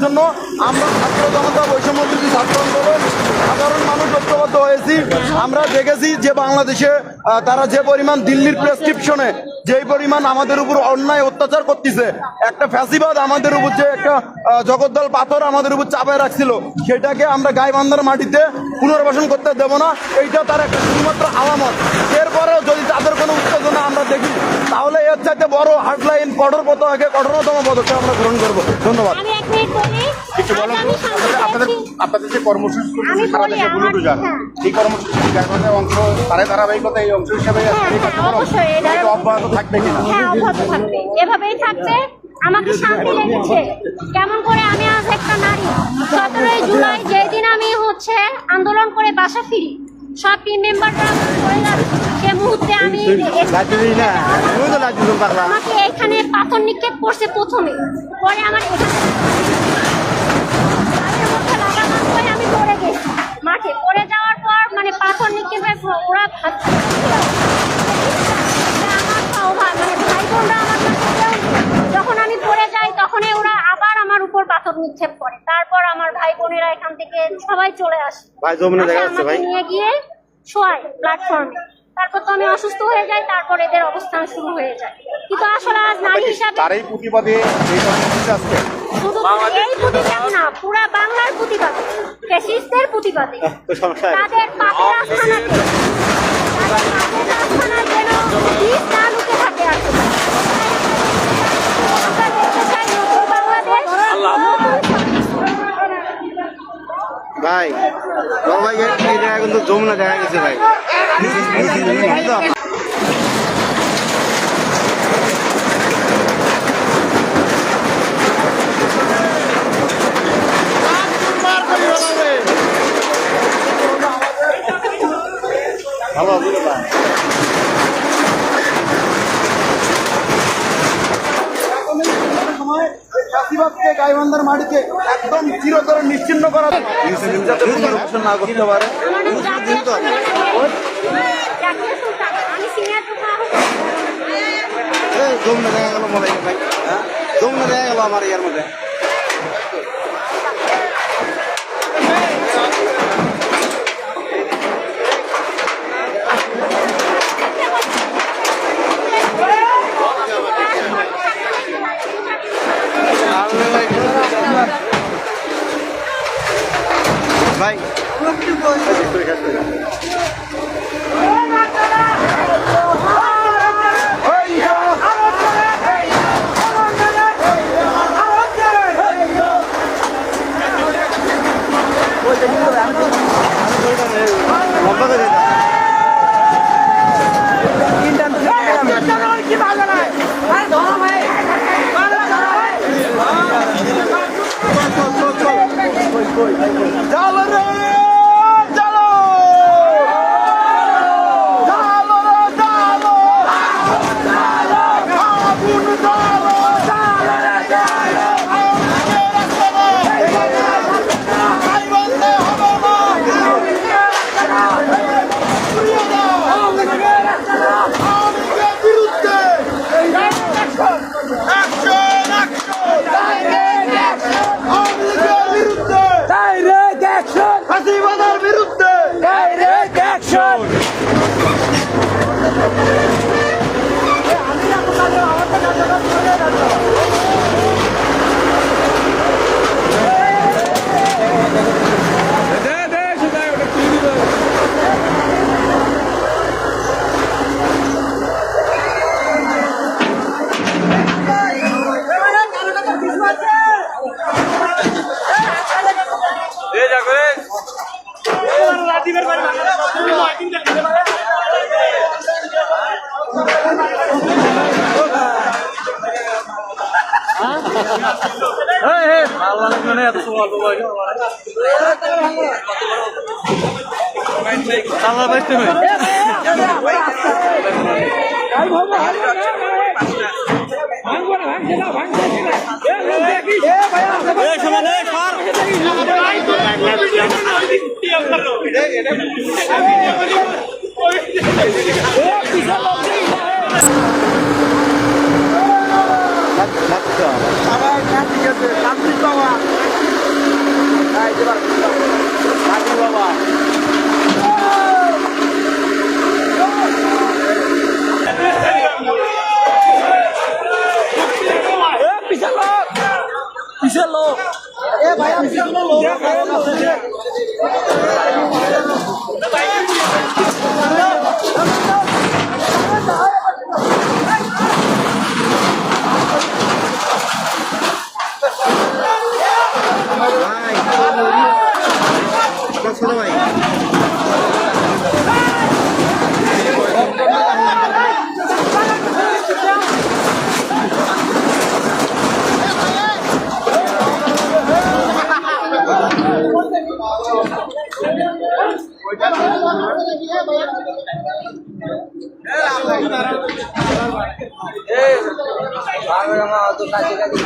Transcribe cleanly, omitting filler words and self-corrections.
জন্য আমরা ছাত্র জনতা বৈষম্যবিরোধী ছাত্র আন্দোলন সাধারণ মানুষ ঐক্যবদ্ধ হয়েছি। আমরা দেখেছি যে বাংলাদেশে তারা যে পরিমাণ দিল্লির প্রেসক্রিপশনে যেই পরিমাণ আমাদের উপর অন্যায় অত্যাচার করতেছে, একটা ফ্যাসিবাদ আমাদের উপর যে একটা জগদ্দল পাথর আমাদের উপর চাপায় রাখছিল, সেটাকে আমরা গাইবান্ধার মাটিতে পুনর্বাসন করতে দেব না। এইটা তার একটা শুধুমাত্র আলামত। এরপরেও যদি তাদের কোনো উত্তেজনা আমরা দেখি, তাহলে এর চাইতে বড় হার্ডলাইন কঠোর কঠোরতম পদক্ষেপ আমরা গ্রহণ করবো। ধন্যবাদ। কিছু বলেন আপনাদের যে কর্মসূচি সারা দেশে বুলুটু যান, এই কর্মসূচি গাইবান্ধার অংশ তারে ধারাবাহিকতা এই অংশ হিসাবে অব্যাহত থাকবে কিনা? হ্যাঁ, অব্যাহত থাকবে, এভাবেই থাকবে। আমাকে শান্তি লেগেছে কেমন করে আমি আজ একটা নারী 17 জুলাই যেদিন আমি আন্দোলন করে বাসা ফিরি, সব টিম মেম্বাররা করে যাচ্ছে, সে মুহূর্তে আমি আমাকে এখানে পাথর নিক্ষেপ করছে প্রথমে, পরে আমার আমি পড়ে গেছি মাঠে। পড়ে যাওয়ার পর মানে পাথর নিক্ষেপের ওরা ভাই বোনরা আমার যখন আমি পড়ে যাই তখনই ওরা আবার আমার উপর পাথর নিক্ষেপ করে। তারপর আমার ভাই বোনেরা এখান থেকে সবাই চলে আসে, আমাকে নিয়ে গিয়ে শোয়ায় প্ল্যাটফর্মে। তারপর তো আমি অসুস্থ হয়ে যাই, তারপর এদের অবস্থান শুরু হয়ে যায়। কিন্তু আসলে আজ নারী হিসাবে শুধু এই প্রতিবাদ না, পুরা বাংলার প্রতিবাদ, ফ্যাসিস্টদের প্রতিবাদে, তাদের পাপের আস্থানায় যেন বীজ না লুকে থাকে। ভাই ভাই এই জায়গা কিন্তু যমুনা দেখা গেছে ভাই। ভালো ফ্যাসিবাদকে গাইবান্ধার মাটিতে একদম চিরতরে নিশ্চিহ্ন করা যাতে পুনর্বাসন না করতে পারে। যমুনা দেখা গেল মনে হয় ভাই, যমুনা দেখা গেল আমার ইয়ার মধ্যে। ভাই শান্তি পাওয়া ভাই আমার ছোট ভাই ভালো তো কাছে কাছে